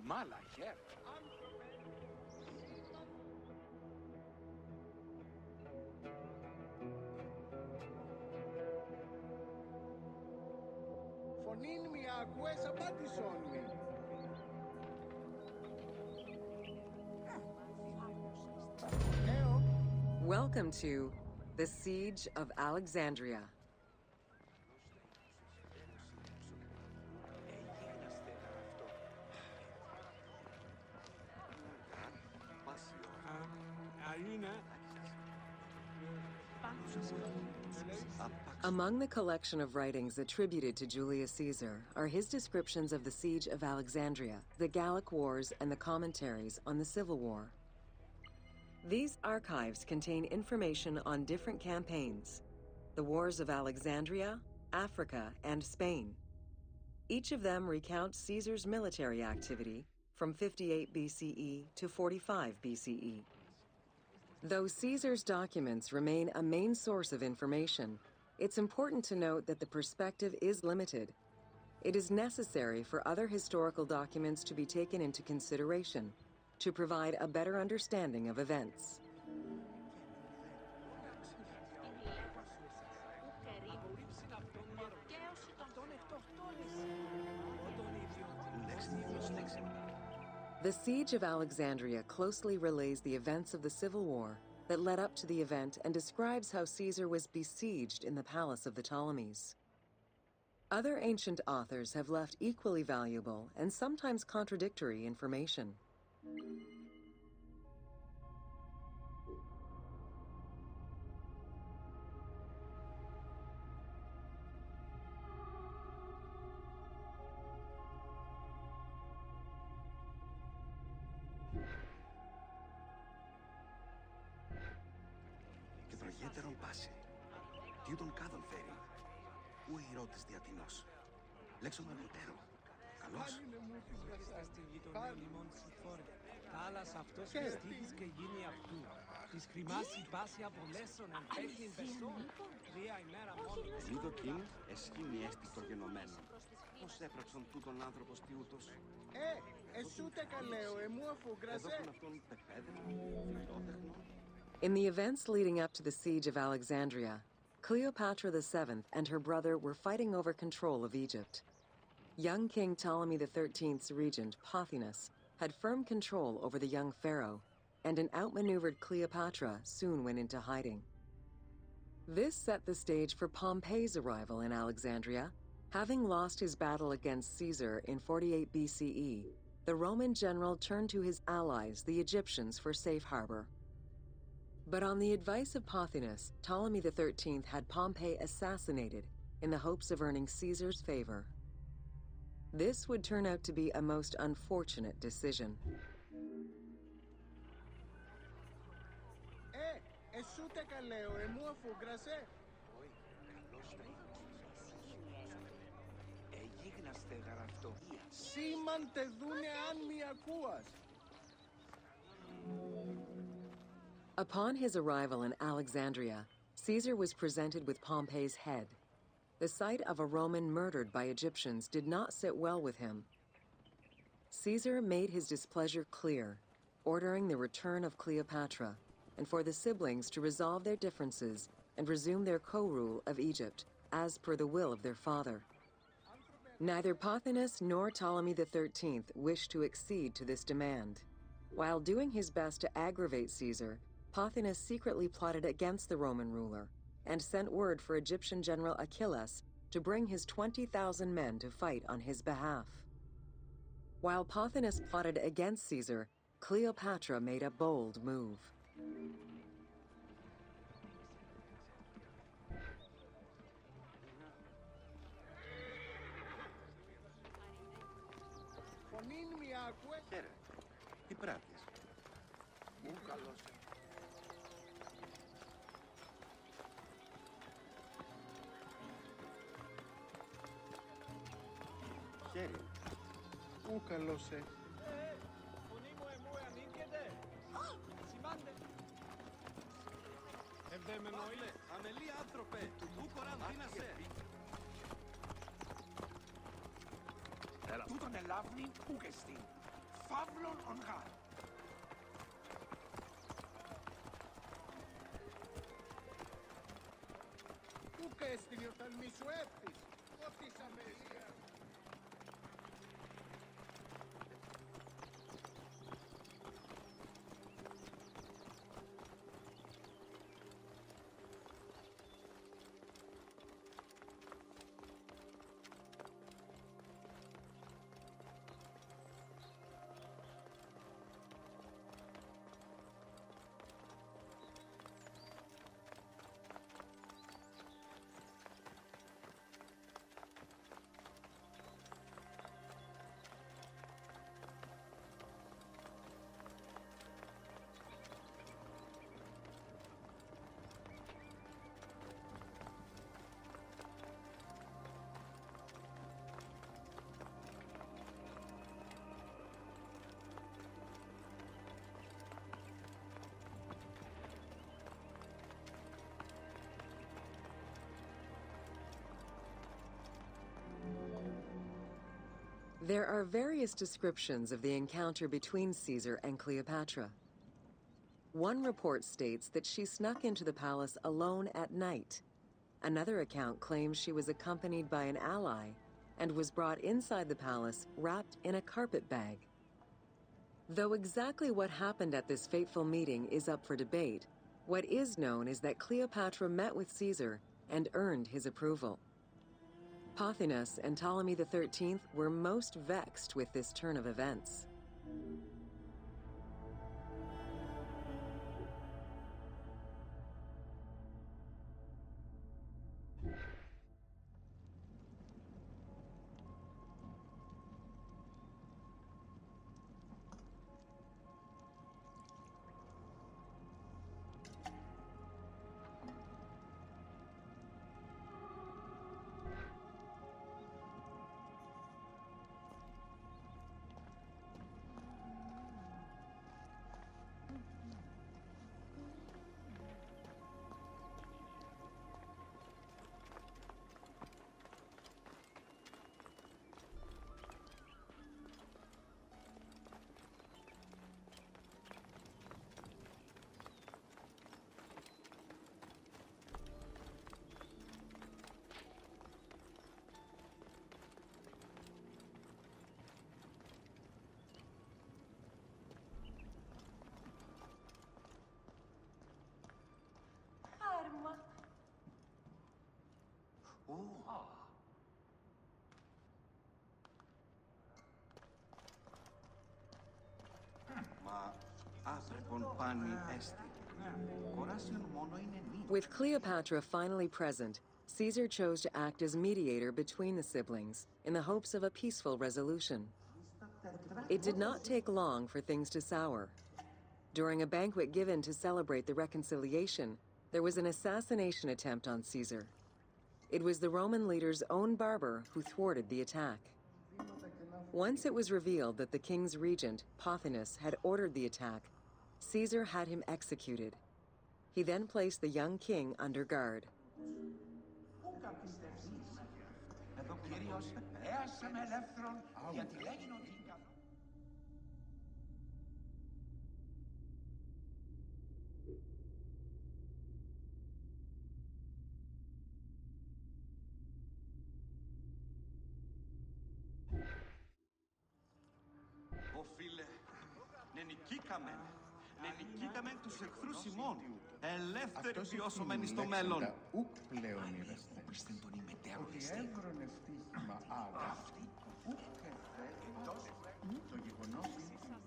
Mala χέρ. Φωνήν μη ακούες απάντησον μη. Welcome to the Siege of Alexandria. Among the collection of writings attributed to Julius Caesar are his descriptions of the Siege of Alexandria, the Gallic Wars, and the commentaries on the Civil War. These archives contain information on different campaigns, the wars of Alexandria, Africa, and Spain. Each of them recounts Caesar's military activity from 58 BCE to 45 BCE. Though Caesar's documents remain a main source of information, it's important to note that the perspective is limited. It is necessary for other historical documents to be taken into consideration to provide a better understanding of events. The Siege of Alexandria closely relays the events of the Civil War that led up to the event and describes how Caesar was besieged in the palace of the Ptolemies. Other ancient authors have left equally valuable and sometimes contradictory information. Και προγέτερον πάση. Τι τον κάδον φέρει. Ου ηρώτης διατινός. Λέξον με μητέρο. Καλώς. Στην γειτονία λιμών συμφόρε. Θάλασσα αυτός χριστίδης και γίνει αυτού. Της χρημάσει πάση απολέσον εν πέχνην πεσόν. Τρία ημέρα μόνο. Λίδο κιν, εσχήνη έστι το γενομένο. Πώς έπραξον τούτον άνθρωπος τιούτος. Εσούτε καλέω, εμού αφού γκρασέ. Έδωκον αυτόν πεπέδευο, φιλότεχνο. In the events leading up to the siege of Alexandria, Cleopatra VII and her brother were fighting over control of Egypt. Young King Ptolemy XIII's regent, Pothinus, had firm control over the young pharaoh, and an outmaneuvered Cleopatra soon went into hiding. This set the stage for Pompey's arrival in Alexandria. Having lost his battle against Caesar in 48 BCE, the Roman general turned to his allies, the Egyptians, for safe harbor. But on the advice of Pothinus, Ptolemy XIII had Pompey assassinated in the hopes of earning Caesar's favor. This would turn out to be a most unfortunate decision. Εσούτε καλέω, εμού αφού γκρασέ. Εγίγναστε γραφτό. Σήμαν τε δούνε αν μη ακούας. Upon his arrival in Alexandria, Caesar was presented with Pompey's head. The sight of a Roman murdered by Egyptians did not sit well with him. Caesar made his displeasure clear, ordering the return of Cleopatra, and for the siblings to resolve their differences and resume their co-rule of Egypt, as per the will of their father. Neither Pothinus nor Ptolemy XIII wished to accede to this demand. While doing his best to aggravate Caesar, Pothinus secretly plotted against the Roman ruler and sent word for Egyptian general Achilles to bring his 20,000 men to fight on his behalf. While Pothinus plotted against Caesar, Cleopatra made a bold move. Χαίρε, τι πράττεις. Ου καλώς. Χαίρε. Ου καλώς. Φωνή μου εμού ανήκεται. Σημάντε. Ευδέμε νόηλε. Αμελή άνθρωπε, ου κοραντίνασε. Τούτον ελάβνη ουκεστή. Πού κέστηνε όταν μη σου έφτεις, ό,τι σαν μεσία. There are various descriptions of the encounter between Caesar and Cleopatra. One report states that she snuck into the palace alone at night. Another account claims she was accompanied by an ally and was brought inside the palace wrapped in a carpet bag. Though exactly what happened at this fateful meeting is up for debate, what is known is that Cleopatra met with Caesar and earned his approval. Pothinus and Ptolemy XIII were most vexed with this turn of events. With Cleopatra finally present, Caesar chose to act as mediator between the siblings in the hopes of a peaceful resolution. It did not take long for things to sour. During a banquet given to celebrate the reconciliation, there was an assassination attempt on Caesar. It was the Roman leader's own barber who thwarted the attack. Once it was revealed that the king's regent, Pothinus, had ordered the attack, Caesar had him executed. He then placed the young king under guard. Νικήκαμε τους εχθρούς ημών. Ελεύθεροι βιώσομενοι στο μέλλον. Ουκ πλέον ήρεστε. Ότι έβρονε στοίχημα άλλα. Ουκ εφέτος το γεγονός είναι.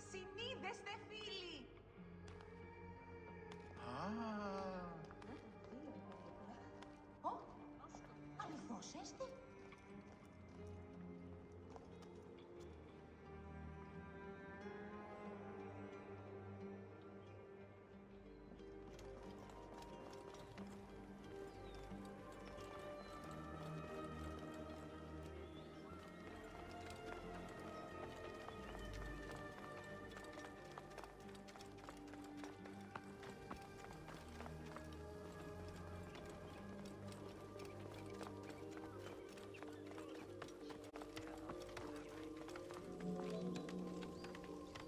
Συνείδεστε, φίλοι! Αληθώς έστε?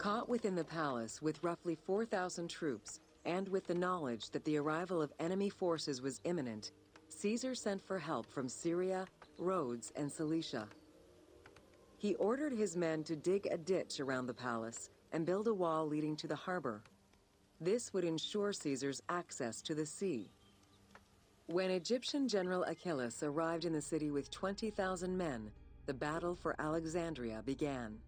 Caught within the palace with roughly 4,000 troops, and with the knowledge that the arrival of enemy forces was imminent, Caesar sent for help from Syria, Rhodes, and Cilicia. He ordered his men to dig a ditch around the palace and build a wall leading to the harbor. This would ensure Caesar's access to the sea. When Egyptian General Achilles arrived in the city with 20,000 men, the battle for Alexandria began.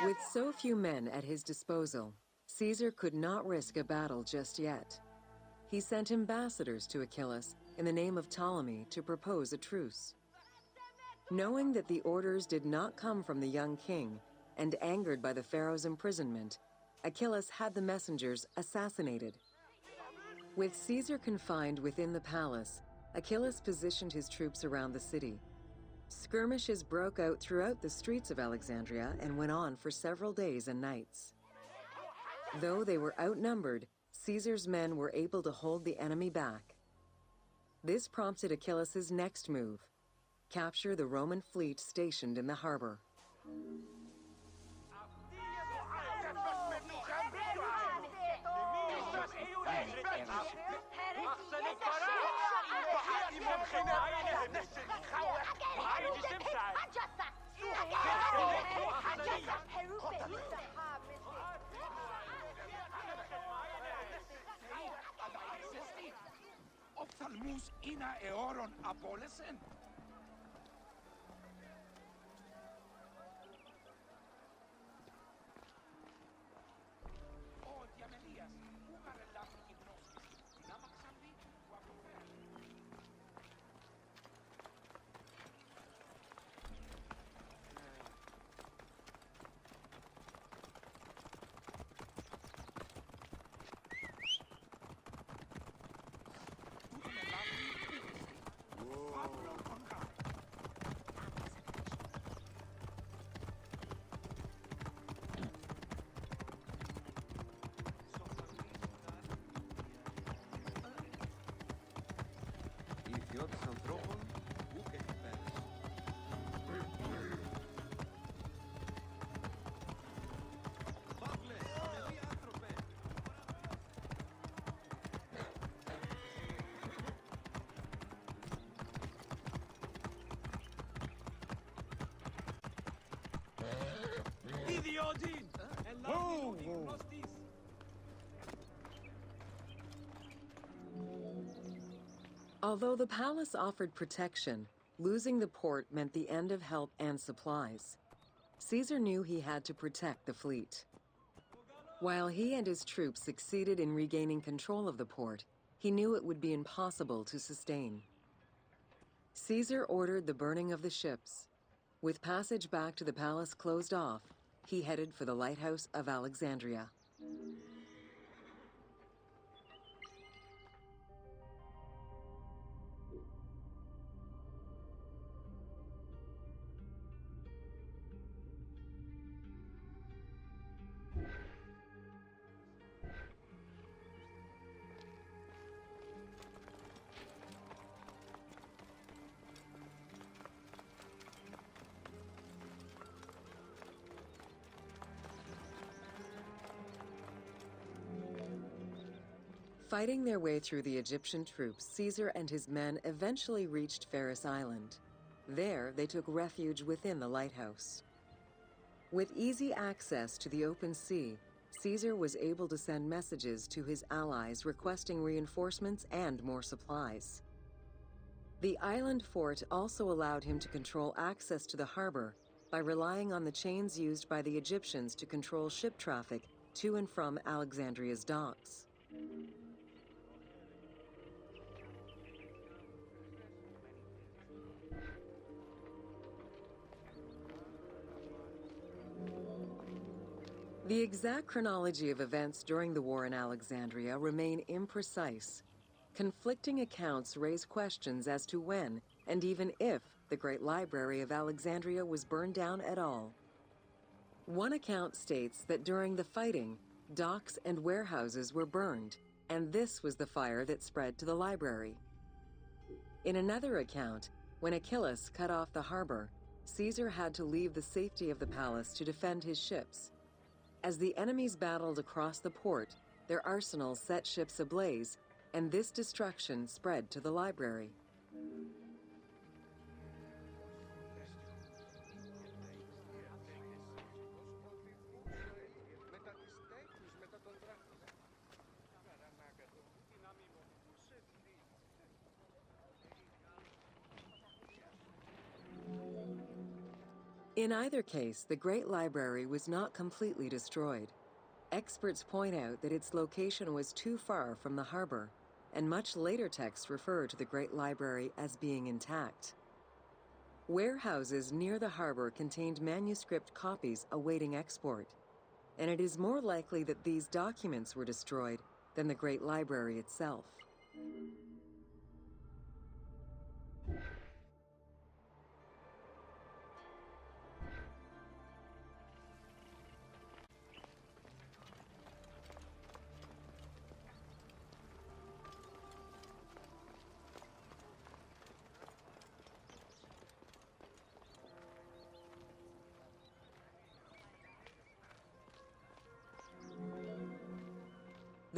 With so few men at his disposal, Caesar could not risk a battle just yet. He sent ambassadors to Achilles in the name of Ptolemy to propose a truce. Knowing that the orders did not come from the young king, and angered by the pharaoh's imprisonment, Achilles had the messengers assassinated. With Caesar confined within the palace, Achilles positioned his troops around the city. Skirmishes broke out throughout the streets of Alexandria and went on for several days and nights. Though they were outnumbered, Caesar's men were able to hold the enemy back. This prompted Achilles' next move: capture the Roman fleet stationed in the harbor. Ophthalμούς ina eoron απόλεσεν. Ο διαμελίας, πού γαρελάθει η γνώση, να μαξανδεί που αποφέρει. Ιδιώτης ανθρώπων, ουκ έχει πέρας. Παύλε, αμελή άνθρωπε. Ιδιώτην! Ελάβει την γνωστής! Although the palace offered protection, losing the port meant the end of help and supplies. Caesar knew he had to protect the fleet. While he and his troops succeeded in regaining control of the port, he knew it would be impossible to sustain. Caesar ordered the burning of the ships. With passage back to the palace closed off, he headed for the lighthouse of Alexandria. Fighting their way through the Egyptian troops, Caesar and his men eventually reached Pharis Island. There, they took refuge within the lighthouse. With easy access to the open sea, Caesar was able to send messages to his allies requesting reinforcements and more supplies. The island fort also allowed him to control access to the harbor by relying on the chains used by the Egyptians to control ship traffic to and from Alexandria's docks. The exact chronology of events during the war in Alexandria remain imprecise. Conflicting accounts raise questions as to when, and even if, the Great Library of Alexandria was burned down at all. One account states that during the fighting, docks and warehouses were burned, and this was the fire that spread to the library. In another account, when Achilles cut off the harbor, Caesar had to leave the safety of the palace to defend his ships. As the enemies battled across the port, their arsenals set ships ablaze, and this destruction spread to the library. In either case, the Great Library was not completely destroyed. Experts point out that its location was too far from the harbor, and much later texts refer to the Great Library as being intact. Warehouses near the harbor contained manuscript copies awaiting export, and it is more likely that these documents were destroyed than the Great Library itself.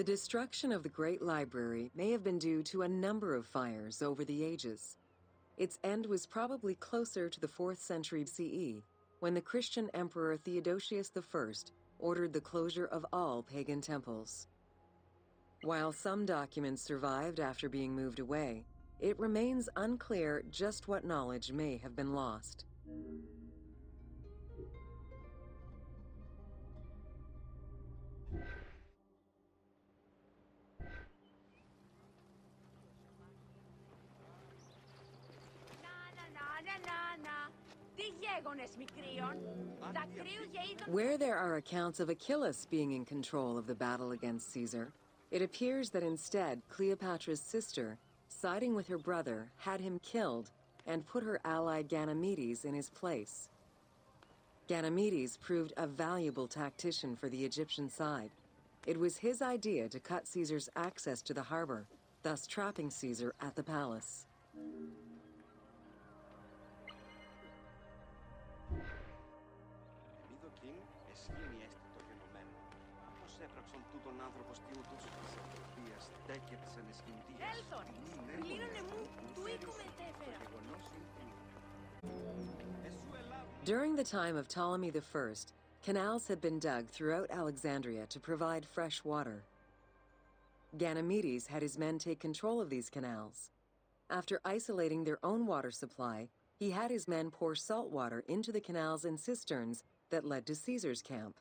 The destruction of the Great Library may have been due to a number of fires over the ages. Its end was probably closer to the 4th century CE, when the Christian Emperor Theodosius I ordered the closure of all pagan temples. While some documents survived after being moved away, it remains unclear just what knowledge may have been lost. Where there are accounts of Achilles being in control of the battle against Caesar, it appears that instead Cleopatra's sister, siding with her brother, had him killed and put her ally Ganymedes in his place. Ganymedes proved a valuable tactician for the Egyptian side. It was his idea to cut Caesar's access to the harbor, thus trapping Caesar at the palace. During the time of Ptolemy I, canals had been dug throughout Alexandria to provide fresh water. Ganymedes had his men take control of these canals. After isolating their own water supply, he had his men pour salt water into the canals and cisterns that led to Caesar's camp.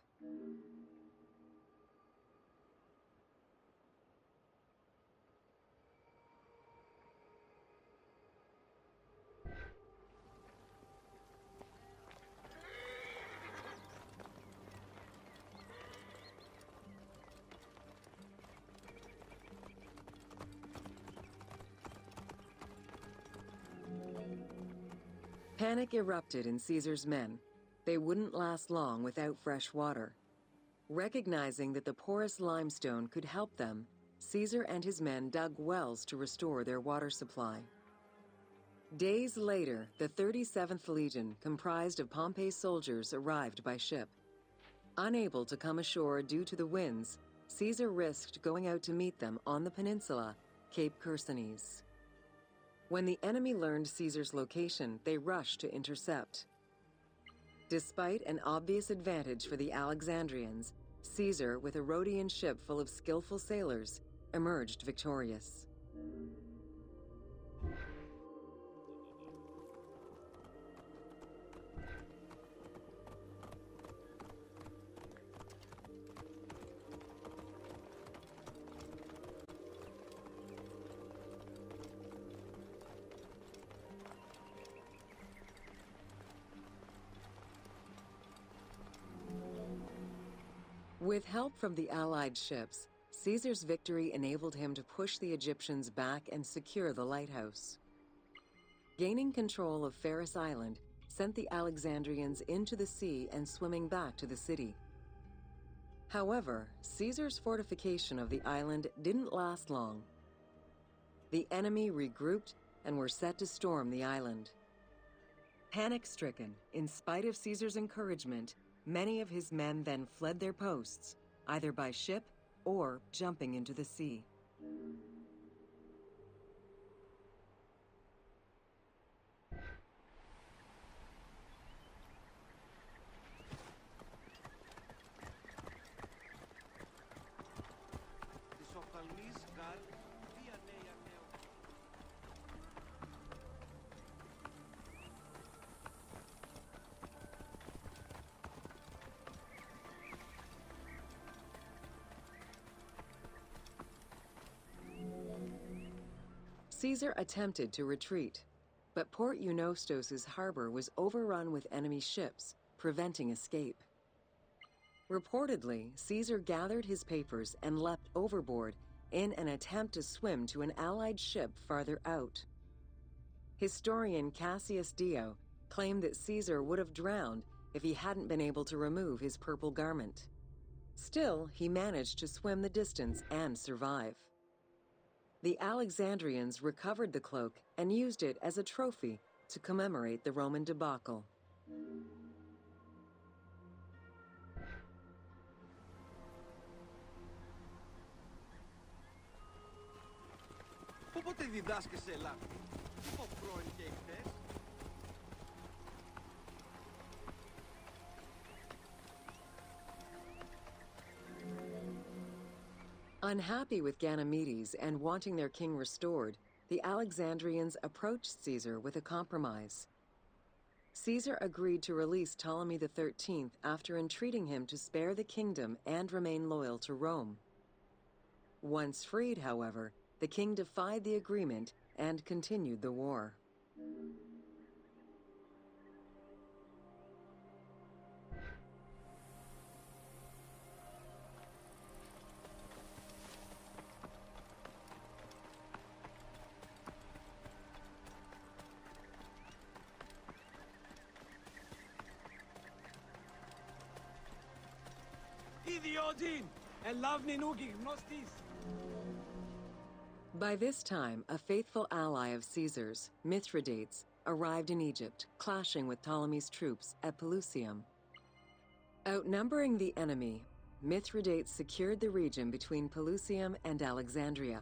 Panic erupted in Caesar's men. They wouldn't last long without fresh water. Recognizing that the porous limestone could help them, Caesar and his men dug wells to restore their water supply. Days later, the 37th Legion, comprised of Pompey's soldiers, arrived by ship. Unable to come ashore due to the winds, Caesar risked going out to meet them on the peninsula, Cape Chersonese. When the enemy learned Caesar's location, they rushed to intercept. Despite an obvious advantage for the Alexandrians, Caesar, with a Rhodian ship full of skillful sailors, emerged victorious. With help from the Allied ships, Caesar's victory enabled him to push the Egyptians back and secure the lighthouse. Gaining control of Pharos Island sent the Alexandrians into the sea and swimming back to the city. However, Caesar's fortification of the island didn't last long. The enemy regrouped and were set to storm the island. Panic-stricken, in spite of Caesar's encouragement, many of his men then fled their posts, either by ship or jumping into the sea. Caesar attempted to retreat, but Port Eunostos' harbor was overrun with enemy ships, preventing escape. Reportedly, Caesar gathered his papers and leapt overboard in an attempt to swim to an Allied ship farther out. Historian Cassius Dio claimed that Caesar would have drowned if he hadn't been able to remove his purple garment. Still, he managed to swim the distance and survive. The Alexandrians recovered the cloak and used it as a trophy to commemorate the Roman debacle. Πότε διδάσκεσαι Ελλάδα? Τι πω πρώην και χτες? Unhappy with Ganymedes and wanting their king restored, the Alexandrians approached Caesar with a compromise. Caesar agreed to release Ptolemy XIII after entreating him to spare the kingdom and remain loyal to Rome. Once freed, however, the king defied the agreement and continued the war. By this time, a faithful ally of Caesar's, Mithridates, arrived in Egypt, clashing with Ptolemy's troops at Pelusium. Outnumbering the enemy, Mithridates secured the region between Pelusium and Alexandria.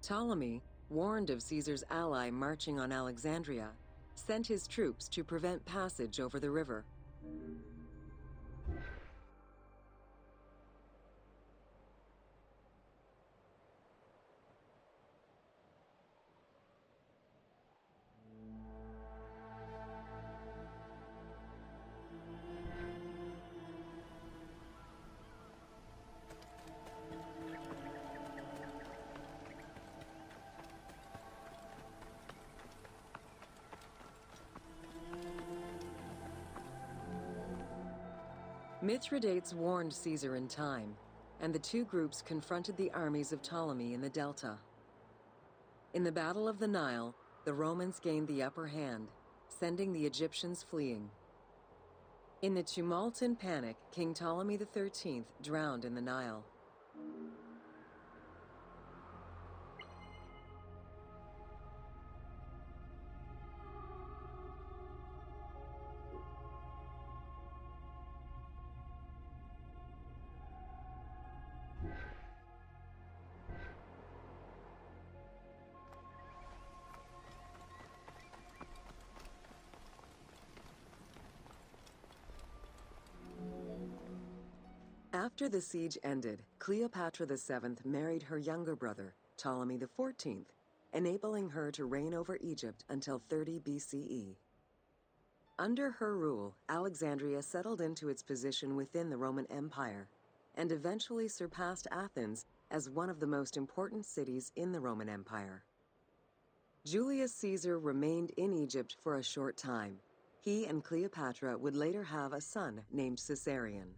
Ptolemy, warned of Caesar's ally marching on Alexandria, sent his troops to prevent passage over the river. Mithridates warned Caesar in time, and the two groups confronted the armies of Ptolemy in the Delta. In the Battle of the Nile, the Romans gained the upper hand, sending the Egyptians fleeing. In the tumult and panic, King Ptolemy XIII drowned in the Nile. After the siege ended, Cleopatra VII married her younger brother, Ptolemy XIV, enabling her to reign over Egypt until 30 BCE. Under her rule, Alexandria settled into its position within the Roman Empire, and eventually surpassed Athens as one of the most important cities in the Roman Empire. Julius Caesar remained in Egypt for a short time. He and Cleopatra would later have a son named Caesarion.